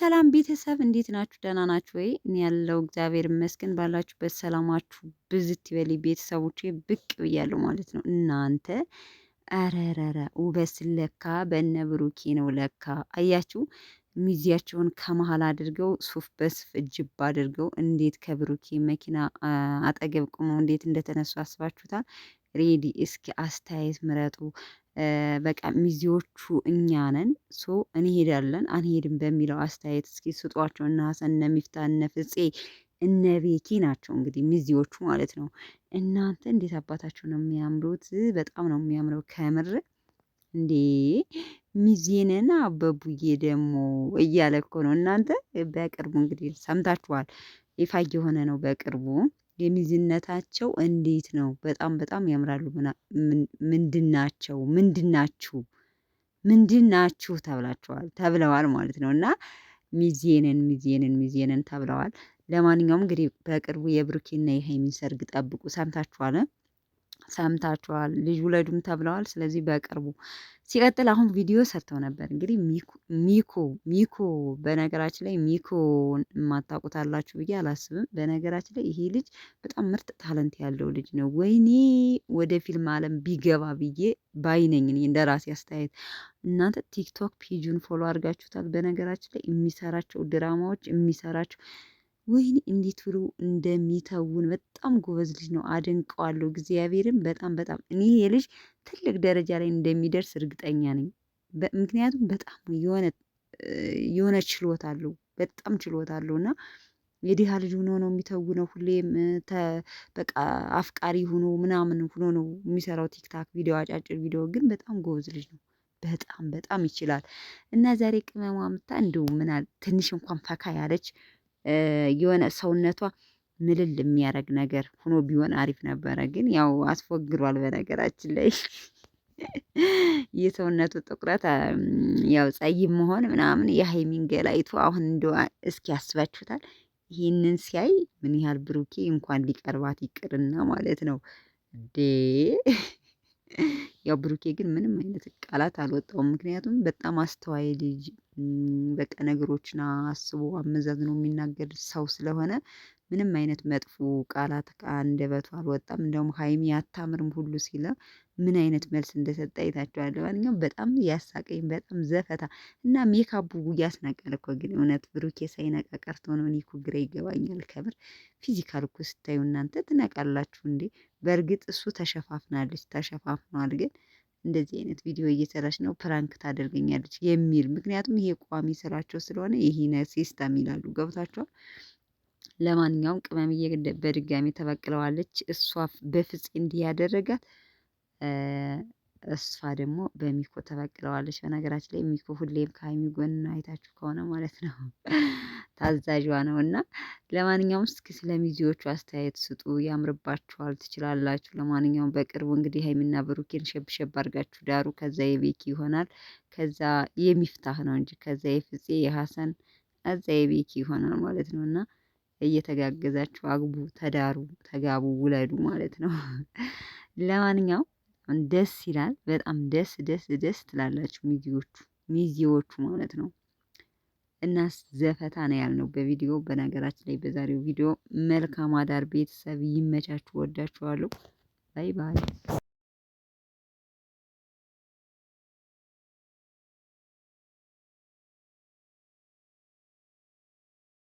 ሰላም ቤተሰብ እንዴት ናችሁ? ደህና ናችሁ ወይ? እኔ ያለው እግዚአብሔር ይመስገን። ባላችሁበት ሰላማችሁ ብዝት ይበል። ቤተሰቦቼ ብቅ ብያለሁ ማለት ነው። እናንተ አረረረ ውበት ለካ በእነ ብሩኬ ነው ለካ። አያችሁ ሚዜያቸውን ከመሀል አድርገው ሱፍ በሱፍ እጅብ አድርገው እንዴት ከብሩኬ መኪና አጠገብ ቁመው እንዴት እንደተነሱ አስባችሁታል? ሬዲ እስኪ አስተያየት ምረጡ። በቃ ሚዜዎቹ እኛ ነን ሶ እንሄዳለን አንሄድም በሚለው አስተያየት እስኪ ስጧቸው። እነ ሀሰን እነ ሚፍታ እነ ፍፄ እነ ቤኪ ናቸው እንግዲህ ሚዜዎቹ ማለት ነው። እናንተ እንዴት አባታቸው ነው የሚያምሩት! በጣም ነው የሚያምረው ከምር እንዴ ሚዜነና አበቡዬ ደግሞ እያለ እኮ ነው። እናንተ በቅርቡ እንግዲህ ሰምታችኋል፣ ይፋ የሆነ ነው በቅርቡ የሚዝነታቸው እንዴት ነው? በጣም በጣም ያምራሉ። ምንድናቸው ምንድናችሁ ተብለዋል ማለት ነው። እና ሚዜንን ተብለዋል። ለማንኛውም እንግዲህ በቅርቡ የብሩኬና የሃይሚን ሰርግ ጠብቁ። ሰምታችኋል። ልጅ ውለዱም ተብለዋል። ስለዚህ በቅርቡ ሲቀጥል አሁን ቪዲዮ ሰርተው ነበር እንግዲህ ሚኮ በነገራችን ላይ ሚኮ የማታውቁታላችሁ ብዬ አላስብም። በነገራችን ላይ ይሄ ልጅ በጣም ምርጥ ታለንት ያለው ልጅ ነው። ወይኔ ወደ ፊልም ዓለም ቢገባ ብዬ ባይነኝ እኔ እንደ ራሴ አስተያየት። እናንተ ቲክቶክ ፔጁን ፎሎ አድርጋችሁታል? በነገራችን ላይ የሚሰራቸው ድራማዎች የሚሰራቸው ወይኔ እንዴት ብሎ እንደሚተውን በጣም ጎበዝ ልጅ ነው። አደንቀዋለሁ እግዚአብሔርን በጣም በጣም እኔ የልጅ ትልቅ ደረጃ ላይ እንደሚደርስ እርግጠኛ ነኝ። ምክንያቱም በጣም የሆነ ችሎታ አለው፣ በጣም ችሎታ አለው እና የዲሃ ልጅ ሆኖ ነው የሚተውነው። ሁሌም በቃ አፍቃሪ ሆኖ ምናምን ሆኖ ነው የሚሰራው ቲክታክ ቪዲዮ፣ አጫጭር ቪዲዮ። ግን በጣም ጎበዝ ልጅ ነው። በጣም በጣም ይችላል። እና ዛሬ ቅመሟ ምታ እንደው ምን ትንሽ እንኳን ፈካ ያለች የሆነ ሰውነቷ ምልል የሚያደርግ ነገር ሆኖ ቢሆን አሪፍ ነበረ። ግን ያው አስፎግሯል። በነገራችን ላይ የሰውነቱ ጥቁረት ያው ጸይም መሆን ምናምን የሃይሚን ገላይቱ አሁን እንደው እስኪ ያስባችሁታል። ይህንን ሲያይ ምን ያህል ብሩኬ እንኳን ሊቀርባት ይቅርና ማለት ነው እንዴ። ያው ብሩኬ ግን ምንም አይነት ቃላት አልወጣውም። ምክንያቱም በጣም አስተዋይ ልጅ፣ በቃ ነገሮችን አስቦ አመዛዝኖ የሚናገር ሰው ስለሆነ ምንም አይነት መጥፎ ቃላት ከአንደበቱ አልወጣም። እንደውም ሃይሚ አታምርም ሁሉ ሲለ ምን አይነት መልስ እንደሰጠ አይታችኋል። ለማንኛውም በጣም ያሳቀኝ በጣም ዘፈታ እና ሜካፑ ያስነቃል እኮ ግን እውነት ብሩኬ ሳይነቃ ቀርቶ ነው። እኔ እኮ ግራ ይገባኛል ከምር። ፊዚካል እኮ ስታዩ እናንተ ትነቃላችሁ እንዴ? በእርግጥ እሱ ተሸፋፍኗል ግን እንደዚህ አይነት ቪዲዮ እየሰራች ነው ፕራንክ ታደርገኛለች የሚል ምክንያቱም ይሄ ቋሚ ስራቸው ስለሆነ ይሄ ሲስተም ይላሉ። ገብታችኋል? ለማንኛውም ቅመምዬ በድጋሚ ተበቅለዋለች። እሷ በፍፄ እንዲህ ያደረጋት እሷ ደግሞ በሚኮ ተበቅለዋለች። በነገራችን ላይ ሚኮ ሁሌም ከሀይሚ ጎን አይታችሁ ከሆነ ማለት ነው ታዛዧ ነው። እና ለማንኛውም እስኪ ስለ ሚዜዎቹ አስተያየት ስጡ። ያምርባችኋል፣ ትችላላችሁ። ለማንኛውም በቅርቡ እንግዲህ ሀይሚና ብሩኬን ሸብ አድርጋችሁ ዳሩ። ከዛ የቤኪ ይሆናል፣ ከዛ የሚፍታህ ነው እንጂ ከዛ የፍፄ የሀሰን እዛ የቤኪ ይሆናል ማለት ነው። እና እየተጋገዛችሁ አግቡ፣ ተዳሩ፣ ተጋቡ፣ ውለዱ ማለት ነው። ለማንኛውም ደስ ይላል። በጣም ደስ ትላላችሁ ሚዜዎቹ ማለት ነው። እና ዘፈታ ነው ያልነው በቪዲዮ። በነገራችን ላይ በዛሬው ቪዲዮ መልካም አዳር ቤተሰብ፣ ይመቻችሁ፣ ወዳችኋለሁ። ባይ ባይ።